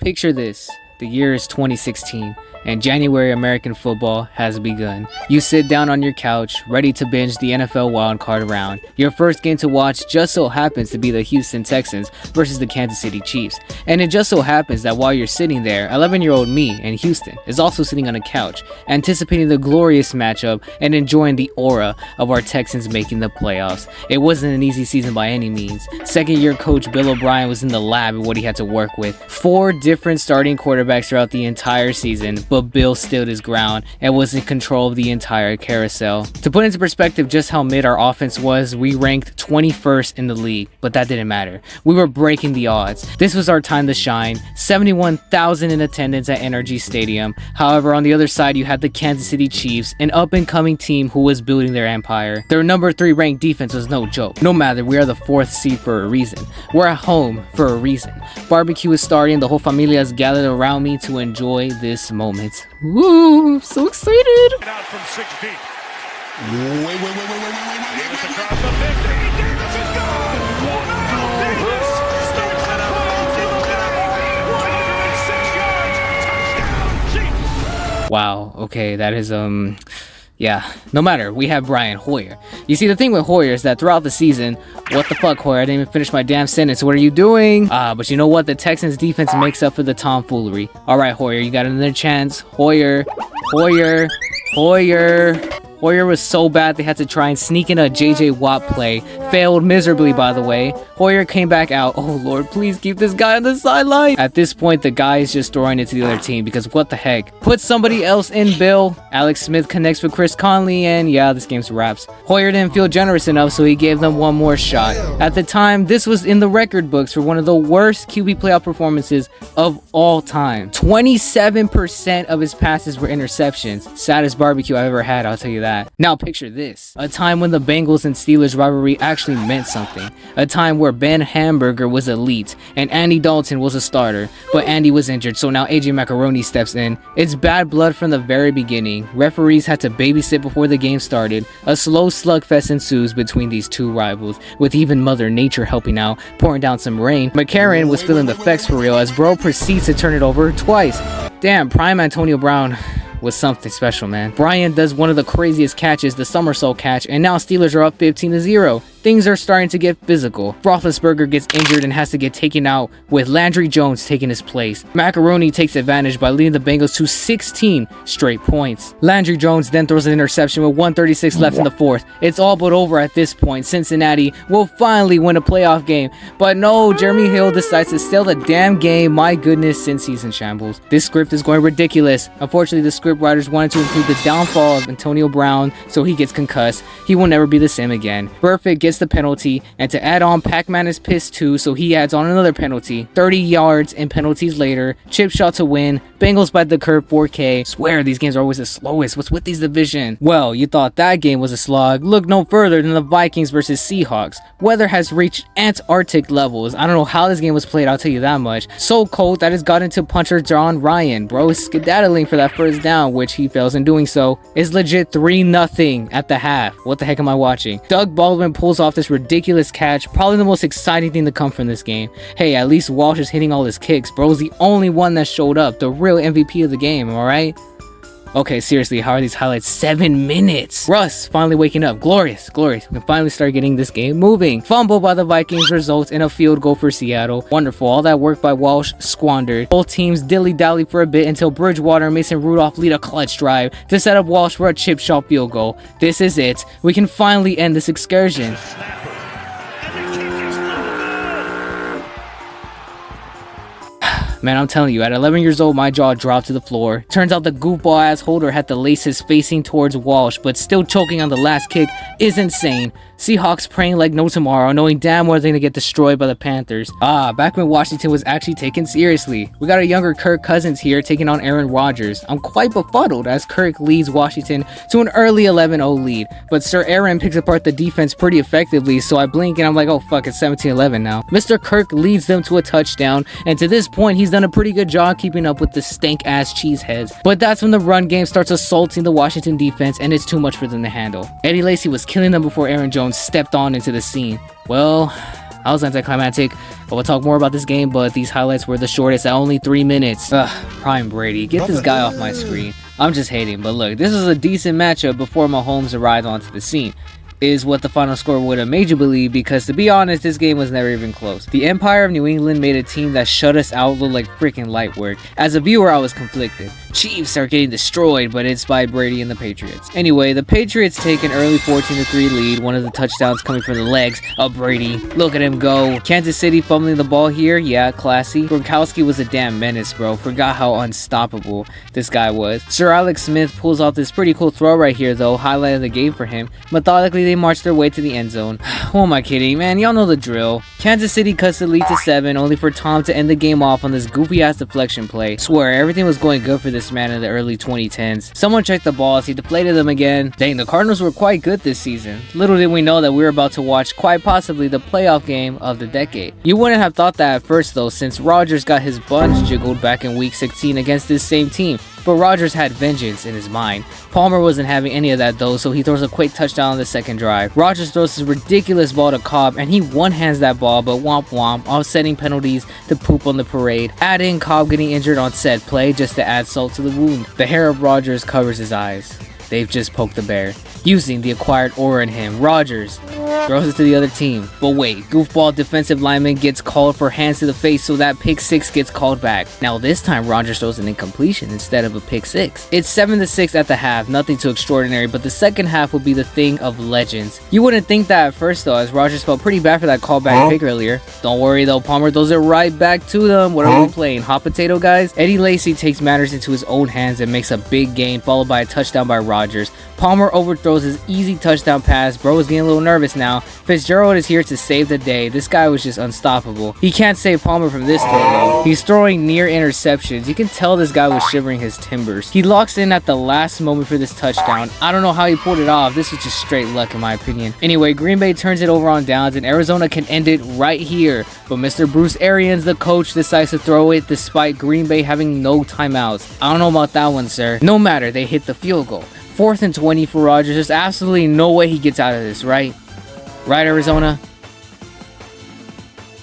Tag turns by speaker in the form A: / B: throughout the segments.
A: Picture this. The year is 2016, and January American football has begun. You sit down on your couch, ready to binge the NFL wildcard round. Your first game to watch just so happens to be the Houston Texans versus the Kansas City Chiefs. And it just so happens that while you're sitting there, 11-year-old me in Houston is also sitting on a couch, anticipating the glorious matchup and enjoying the aura of our Texans making the playoffs. It wasn't an easy season by any means. Second-year coach Bill O'Brien was in the lab with what he had to work with. 4 different starting quarterbacks throughout the entire season, but Bill stood his ground and was in control of the entire carousel. To put into perspective just how mid our offense was, we ranked 21st in the league, but that didn't matter. We were breaking the odds. This was our time to shine. 71,000 in attendance at NRG Stadium. However, on the other side, you had the Kansas City Chiefs, an up-and-coming team who was building their empire. Their number 3 ranked defense was no joke. No matter, we are the 4th seed for a reason. We're at home for a reason. Barbecue is starting. The whole familia has gathered around me to enjoy this moment. Woo, I'm so excited.
B: Out from 6 deep. Wait. Davis across the 50. Davis is gone. Davis starts the clock in the middle. 106 yards. Touchdown, Chiefs.
A: Wow, okay, that is yeah, no matter, we have Brian Hoyer. You see, the thing with Hoyer is that throughout the season, what the fuck, Hoyer? I didn't even finish my damn sentence. What are you doing? But you know what? The Texans defense makes up for the tomfoolery. All right, Hoyer, you got another chance. Hoyer. Hoyer was so bad they had to try and sneak in a JJ Watt play. Failed miserably, by the way. Hoyer came back out. Oh lord, please keep this guy on the sideline. At this point, the guy is just throwing it to the other team because what the heck? Put somebody else in, Bill. Alex Smith connects with Chris Conley, and yeah, this game's wraps. Hoyer didn't feel generous enough, so he gave them one more shot. At the time, this was in the record books for one of the worst QB playoff performances of all time. 27% of his passes were interceptions. Saddest barbecue I've ever had, I'll tell you that. Now picture this, a time when the Bengals and Steelers rivalry actually meant something, a time where Ben Hamburger was elite and Andy Dalton was a starter, but Andy was injured, so now AJ Macaroni steps in. It's bad blood from the very beginning. Referees had to babysit before the game started. A slow slugfest ensues between these two rivals, with even Mother Nature helping out, pouring down some rain. McCarron was feeling the effects for real as bro proceeds to turn it over twice. Damn, prime Antonio Brown was something special, man. Brian does one of the craziest catches, the somersault catch, and now Steelers are up 15-0. Things are starting to get physical. Roethlisberger gets injured and has to get taken out, with Landry Jones taking his place. Macaroni takes advantage by leading the Bengals to 16 straight points. Landry Jones then throws an interception with 1:36 left in the 4th. It's all but over at this point. Cincinnati will finally win a playoff game. But no, Jeremy Hill decides to steal the damn game. My goodness, since he's in shambles. This script is going ridiculous. Unfortunately, the script writers wanted to include the downfall of Antonio Brown, so he gets concussed. He will never be the same again. Burfict gets the penalty, and to add on, Pac-Man is pissed too, so he adds on another penalty. 30 yards and penalties later, chip shot to win. Bengals bite the curve 4K. Swear these games are always the slowest. What's with these divisions? Well, you thought that game was a slog. Look no further than the Vikings versus Seahawks. Weather has reached Antarctic levels. I don't know how this game was played, I'll tell you that much. So cold that it's gotten to puncher John Ryan. Bro is skedaddling for that first down, which he fails in doing so. It's legit 3-0 at the half. What the heck am I watching? Doug Baldwin pulls off this ridiculous catch, probably the most exciting thing to come from this game. Hey, at least Walsh is hitting all his kicks. Bro's the only one that showed up, the real MVP of the game, alright? Okay, seriously, how are these highlights 7 minutes? Russ finally waking up. Glorious. We can finally start getting this game moving. Fumble by the Vikings results in a field goal for Seattle. Wonderful. All that work by Walsh squandered. Both teams dilly-dally for a bit until Bridgewater and Mason Rudolph lead a clutch drive to set up Walsh for a chip shot field goal. This is it. We can finally end this excursion. Man, I'm telling you, at 11 years old, my jaw dropped to the floor. Turns out the goofball ass holder had the laces facing towards Walsh, but still choking on the last kick is insane. Seahawks praying like no tomorrow, knowing damn well they're gonna get destroyed by the Panthers. Back when Washington was actually taken seriously. We got a younger Kirk Cousins here taking on Aaron Rodgers. I'm quite befuddled as Kirk leads Washington to an early 11-0 lead, but Sir Aaron picks apart the defense pretty effectively, so I blink and I'm like, oh fuck, it's 17-11 now. Mr. Kirk leads them to a touchdown, and to this point, he's done a pretty good job keeping up with the stank-ass cheeseheads. But that's when the run game starts assaulting the Washington defense, and it's too much for them to handle. Eddie Lacy was killing them before Aaron Jones stepped on into the scene. Well, That was anticlimactic, but we'll talk more about this game, but these highlights were the shortest at only 3 minutes. Ugh, prime Brady. Get this guy off my screen. I'm just hating, but look, this was a decent matchup before Mahomes arrived onto the scene. Is what the final score would have made you believe, because to be honest, this game was never even close. The Empire of New England made a team that shut us out look like freaking light work. As a viewer, I was conflicted. Chiefs are getting destroyed, but it's by Brady and the Patriots. Anyway, the Patriots take an early 14-3 lead, one of the touchdowns coming from the legs of Brady. Look at him go. Kansas City fumbling the ball here, yeah, classy. Gronkowski was a damn menace, bro. Forgot how unstoppable this guy was. Sir Alex Smith pulls off this pretty cool throw right here though, highlighting the game for him. Methodically, they march their way to the end zone. Who am I kidding, man? Y'all know the drill. Kansas City cuts the lead to 7, only for Tom to end the game off on this goofy ass deflection play. Swear, everything was going good for this man in the early 2010s. Someone checked the balls, he deflated them again. Dang, the Cardinals were quite good this season. Little did we know that we were about to watch quite possibly the playoff game of the decade. You wouldn't have thought that at first though, since Rodgers got his buns jiggled back in week 16 against this same team. But Rodgers had vengeance in his mind. Palmer wasn't having any of that though, so he throws a quick touchdown on the second drive. Rodgers throws his ridiculous ball to Cobb, and he one-hands that ball, but womp womp, offsetting penalties to poop on the parade. Add in Cobb getting injured on said play just to add salt to the wound. The hair of Rodgers covers his eyes. They've just poked the bear. Using the acquired aura in him, Rodgers throws it to the other team. But wait, goofball defensive lineman gets called for hands to the face, so that pick 6 gets called back. Now this time Rodgers throws an incompletion instead of a pick 6. It's 7-6 at the half, nothing too extraordinary, but the second half will be the thing of legends. You wouldn't think that at first though, as Rodgers felt pretty bad for that callback pick earlier. Don't worry though, Palmer throws it right back to them. What are we playing, hot potato guys? Eddie Lacy takes matters into his own hands and makes a big gain, followed by a touchdown by Rodgers. Palmer overthrows his easy touchdown pass. Bro is getting a little nervous now. Fitzgerald is here to save the day. This guy was just unstoppable. He can't save Palmer from this throw though. He's throwing near interceptions. You can tell this guy was shivering his timbers. He locks in at the last moment for this touchdown. I don't know how he pulled it off. This was just straight luck in my opinion. Anyway, Green Bay turns it over on downs and Arizona can end it right here. But Mr. Bruce Arians, the coach, decides to throw it despite Green Bay having no timeouts. I don't know about that one, sir. No matter, they hit the field goal. 4th and 20 for Rodgers. There's absolutely no way he gets out of this, right? Right, Arizona?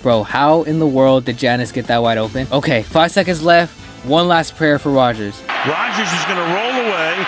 A: Bro, how in the world did Janis get that wide open? Okay, 5 seconds left. One last prayer for Rodgers.
B: Rodgers is going to roll away,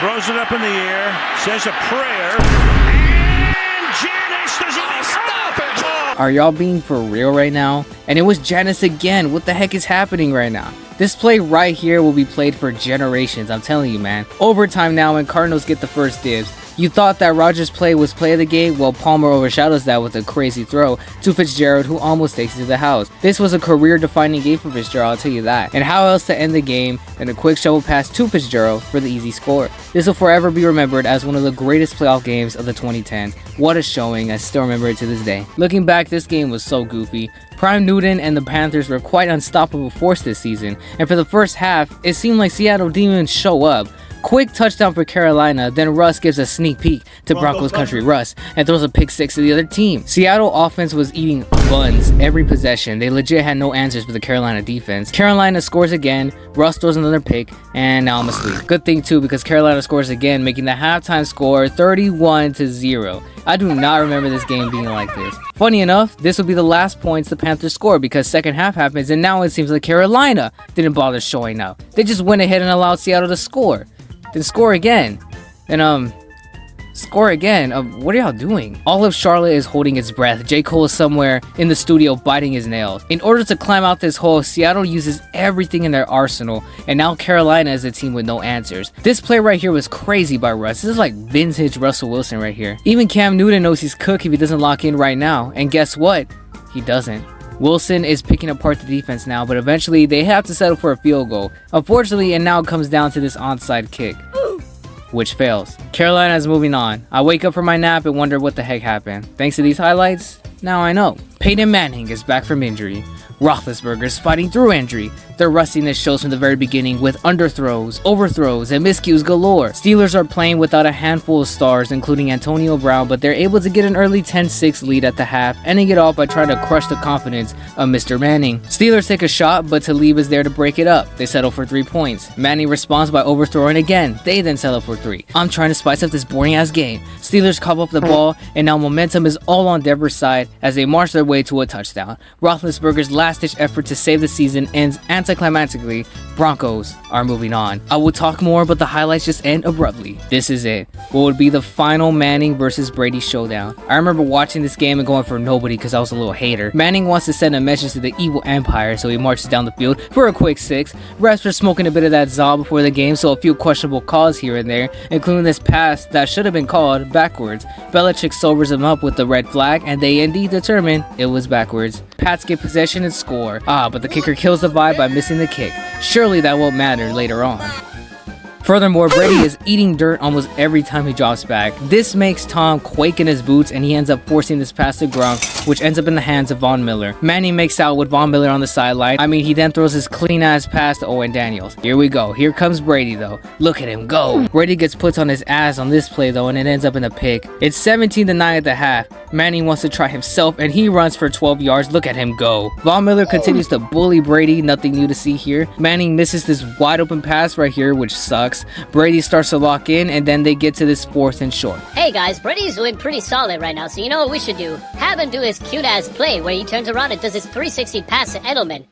B: throws it up in the air, says a prayer, and Janis does not stop it.
A: Are y'all being for real right now? And it was Janis again. What the heck is happening right now? This play right here will be played for generations, I'm telling you, man. Overtime now and Cardinals get the first dibs. You thought that Rodgers' play was play of the game? Well, Palmer overshadows that with a crazy throw to Fitzgerald, who almost takes it to the house. This was a career-defining game for Fitzgerald, I'll tell you that. And how else to end the game than a quick shovel pass to Fitzgerald for the easy score. This will forever be remembered as one of the greatest playoff games of the 2010s. What a showing, I still remember it to this day. Looking back, this game was so goofy. Prime Newton and the Panthers were quite unstoppable force this season, and for the first half, it seemed like Seattle didn't even show up. Quick touchdown for Carolina, then Russ gives a sneak peek to Broncos country Russ and throws a pick 6 to the other team. Seattle offense was eating buns every possession. They legit had no answers for the Carolina defense. Carolina scores again, Russ throws another pick, and now I'm asleep. Good thing too, because Carolina scores again, making the halftime score 31-0. I do not remember this game being like this. Funny enough, this will be the last points the Panthers score because second half happens and now it seems like Carolina didn't bother showing up. They just went ahead and allowed Seattle to score. Then score again. Then score again. What are y'all doing? All of Charlotte is holding its breath. J. Cole is somewhere in the studio biting his nails. In order to climb out this hole, Seattle uses everything in their arsenal, and now Carolina is a team with no answers. This play right here was crazy by Russ. This is like vintage Russell Wilson right here. Even Cam Newton knows he's cooked if he doesn't lock in right now, and guess what? He doesn't. Wilson is picking apart the defense now, but eventually they have to settle for a field goal. Unfortunately, it now comes down to this onside kick, which fails. Carolina is moving on. I wake up from my nap and wonder what the heck happened. Thanks to these highlights, now I know. Peyton Manning is back from injury. Roethlisberger's fighting through injury. Their rustiness shows from the very beginning with underthrows, overthrows, and miscues galore. Steelers are playing without a handful of stars, including Antonio Brown, but they're able to get an early 10-6 lead at the half, ending it off by trying to crush the confidence of Mr. Manning. Steelers take a shot, but Talib is there to break it up. They settle for 3 points. Manning responds by overthrowing again. They then settle for 3. I'm trying to spice up this boring-ass game. Steelers cough up the ball, and now momentum is all on Denver's side as they march their way to a touchdown. Roethlisberger's last-ditch effort to save the season ends anticlimactically. Broncos are moving on. I will talk more, but the highlights just end abruptly. This is it. What would be the final Manning versus Brady showdown. I remember watching this game and going for nobody because I was a little hater. Manning wants to send a message to the evil empire, so he marches down the field for a quick 6. Refs are smoking a bit of that Zaw before the game, so a few questionable calls here and there, including this pass that should have been called backwards. Belichick sobers him up with the red flag, and they indeed determine it was backwards. Pats get possession and score. But the kicker kills the vibe by missing the kick. Surely that won't matter later on. Furthermore, Brady is eating dirt almost every time he drops back. This makes Tom quake in his boots, and he ends up forcing this pass to Gronk, which ends up in the hands of Von Miller. Manning makes out with Von Miller on the sideline. He then throws his clean-ass pass to Owen Daniels. Here we go. Here comes Brady, though. Look at him go. Brady gets put on his ass on this play, though, and it ends up in a pick. It's 17-9 at the half. Manning wants to try himself, and he runs for 12 yards. Look at him go. Von Miller continues to bully Brady. Nothing new to see here. Manning misses this wide-open pass right here, which sucks. Brady starts to lock in, and then they get to this 4th and short.
C: Hey guys, Brady's doing pretty solid right now, so you know what we should do? Have him do his cute-ass play where he turns around and does his 360 pass to Edelman.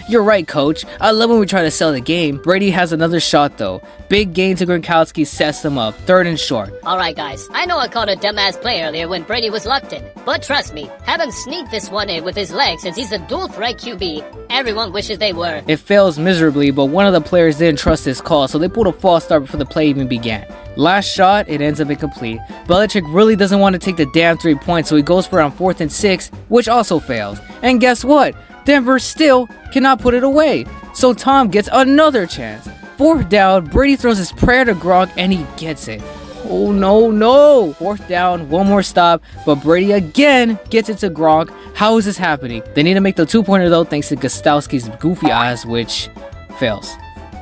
A: You're right, coach. I love when we try to sell the game. Brady has another shot, though. Big gain to Gronkowski sets them up. 3rd and short.
C: Alright guys, I know I called a dumbass play earlier when Brady was locked in, but trust me, have him sneak this one in with his legs since he's a dual threat QB. Everyone wishes they were.
A: It fails miserably, but one of the players didn't trust this call, so they pulled a false start before the play even began. Last shot, it ends up incomplete. Belichick really doesn't want to take the damn 3 points, so he goes for it on 4th and 6, which also fails. And guess what? Denver still cannot put it away, so Tom gets another chance. 4th down, Brady throws his prayer to Gronk, and he gets it. Oh no. 4th down, one more stop, but Brady again gets it to Gronk. How is this happening? They need to make the 2-pointer though, thanks to Gostowski's goofy eyes, which fails.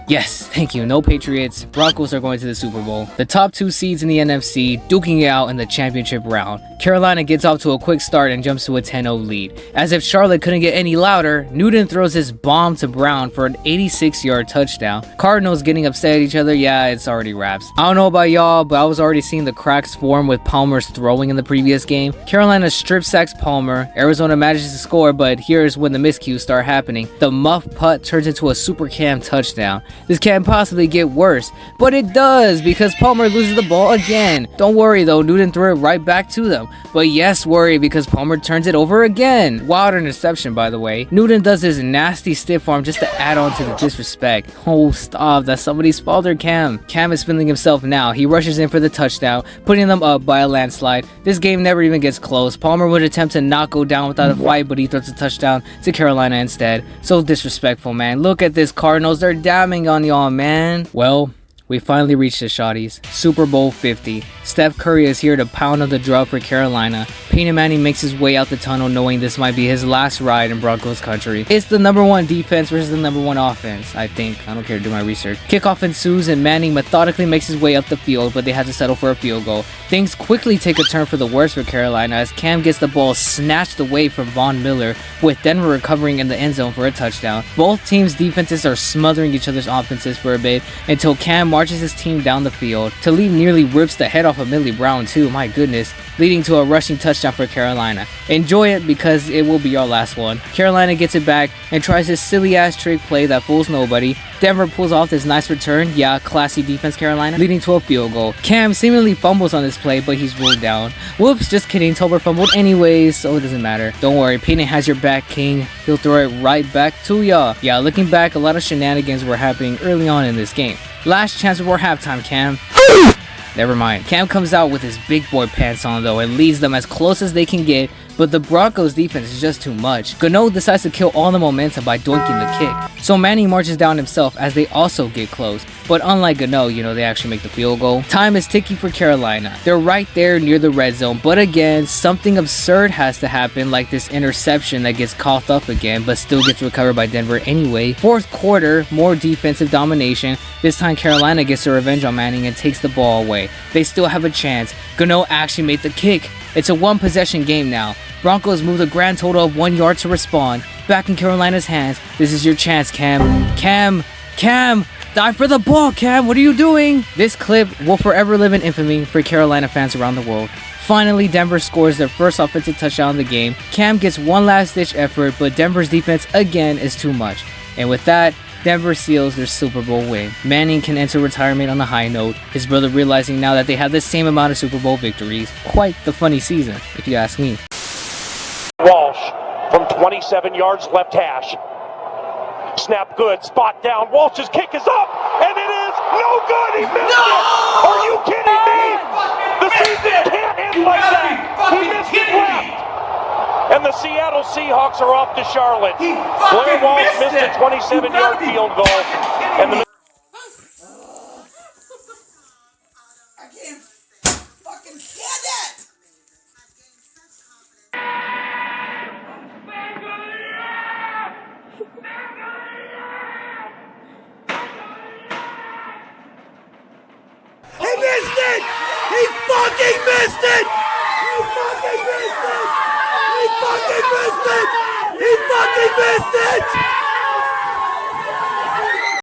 A: Yes, thank you. No Patriots. Broncos are going to the Super Bowl. The top 2 seeds in the NFC duking it out in the championship round. Carolina gets off to a quick start and jumps to a 10-0 lead. As if Charlotte couldn't get any louder, Newton throws his bomb to Brown for an 86-yard touchdown. Cardinals getting upset at each other. Yeah, it's already wraps. I don't know about y'all, but I was already seeing the cracks form with Palmer's throwing in the previous game. Carolina strip sacks Palmer. Arizona manages to score, but here's when the miscues start happening. The muff putt turns into a super cam touchdown. This can't possibly get worse, but it does because Palmer loses the ball again. Don't worry though, Newton threw it right back to them. But yes, worry because Palmer turns it over again. Wild interception, by the way. Newton does his nasty stiff arm just to add on to the disrespect. Oh, stop. That's somebody's fault or Cam. Cam is feeling himself now. He rushes in for the touchdown, putting them up by a landslide. This game never even gets close. Palmer would attempt to not go down without a fight, but he throws a touchdown to Carolina instead. So disrespectful, man. Look at this Cardinals. They're damning on y'all, man. Well, we finally reached the shotties. Super Bowl 50. Steph Curry is here to pound on the drum for Carolina. Peyton Manning makes his way out the tunnel knowing this might be his last ride in Broncos country. It's the #1 defense versus the #1 offense, I think. I don't care to do my research. Kickoff ensues and Manning methodically makes his way up the field, but they had to settle for a field goal. Things quickly take a turn for the worse for Carolina as Cam gets the ball snatched away from Von Miller, with Denver recovering in the end zone for a touchdown. Both teams' defenses are smothering each other's offenses for a bit until Cam marches his team down the field. Talib nearly rips the head off of Millie Brown too, my goodness, leading to a rushing touchdown for Carolina. Enjoy it because it will be our last one. Carolina gets it back and tries this silly ass trick play that fools nobody. Denver pulls off this nice return, yeah, classy defense Carolina, leading to a field goal. Cam seemingly fumbles on this play, but he's ruled down. Whoops, just kidding, Tolbert fumbled anyways, so it doesn't matter. Don't worry, Peyton has your back, King. He'll throw it right back to ya. Yeah, looking back, a lot of shenanigans were happening early on in this game. Last chance before halftime, Cam. Never mind. Cam comes out with his big boy pants on though and leads them as close as they can get, but the Broncos defense is just too much. Gano decides to kill all the momentum by doinking the kick, so Manning marches down himself as they also get close. but unlike Gano, they actually make the field goal. Time is ticking for Carolina. They're right there near the red zone, but again, something absurd has to happen, like this interception that gets coughed up again, but still gets recovered by Denver anyway. Fourth quarter, more defensive domination. This time Carolina gets their revenge on Manning and takes the ball away. They still have a chance. Gano actually made the kick. It's a one possession game now. Broncos move the grand total of 1 yard to respond. Back in Carolina's hands. This is your chance, Cam. Cam! Dive for the ball, Cam! What are you doing? This clip will forever live in infamy for Carolina fans around the world. Finally, Denver scores their first offensive touchdown of the game. Cam gets one last-ditch effort, but Denver's defense again is too much. And with that, Denver seals their Super Bowl win. Manning can enter retirement on a high note, his brother realizing now that they have the same amount of Super Bowl victories. Quite the funny season, if you ask me.
D: Walsh from 27 yards left hash. Snap good, spot down. Walsh's kick is up, and it is no good. He missed it. Are you kidding me? The season can't end like that. He missed it left. And the Seattle Seahawks are off to Charlotte. Blair Walsh missed a 27-yard field goal. And the
E: I can't fucking stand it! He missed it! He fucking missed it! He fucking missed it! He fucking missed it! He fucking missed it!